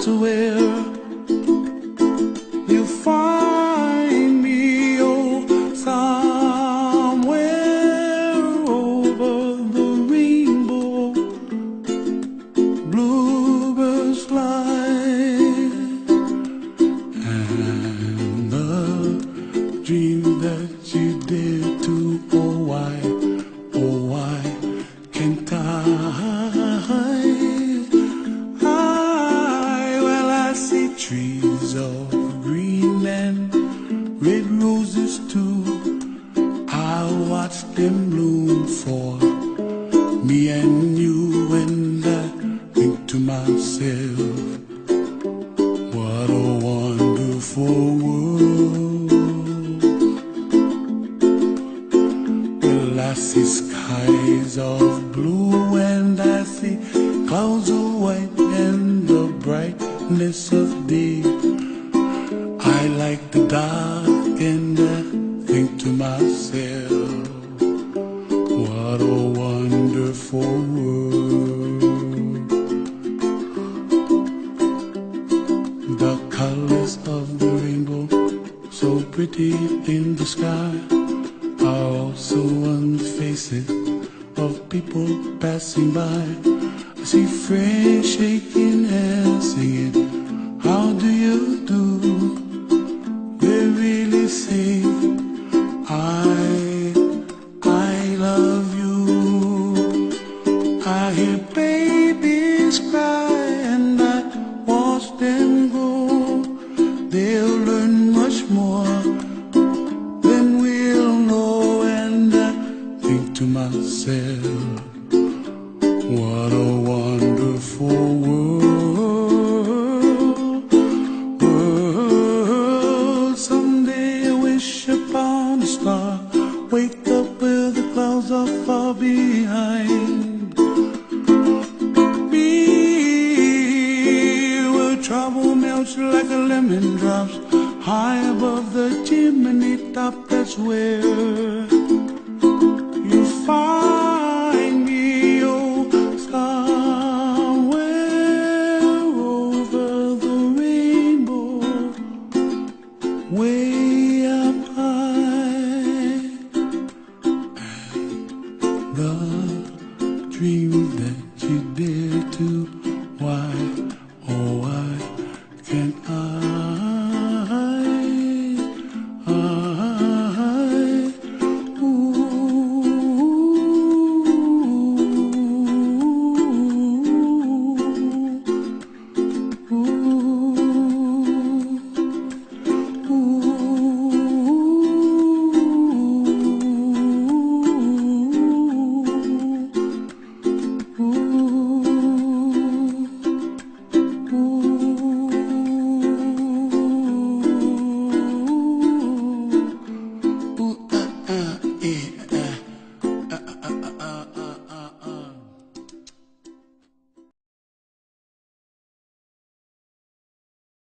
that's where you find me, oh, somewhere over the rainbow. Bluebirds fly, and the dream that you did to, oh why can't I? Well, I see trees of green and red roses too. I watch them bloom for me and you, and I think to myself, what a wonderful world. Well, I see skies of blue and I see clouds of white and the brightness of day. I like the dark and I think to myself, what a wonderful world. The colors of the rainbow, so pretty in the sky, are also on the faces of people passing by. I see friends shaking hands, singing, how do you do? They really say, I love you. I hear babies cry and I watch them grow. They'll learn much more than we'll know, and I think to myself, what a wonderful world. Someday I wish upon a star, wake up where the clouds are far behind me, where trouble melts like a lemon drops high above the chimney top. That's where you find me, oh, somewhere over the rainbow, way up high. The dream that you dare to, why, oh why can't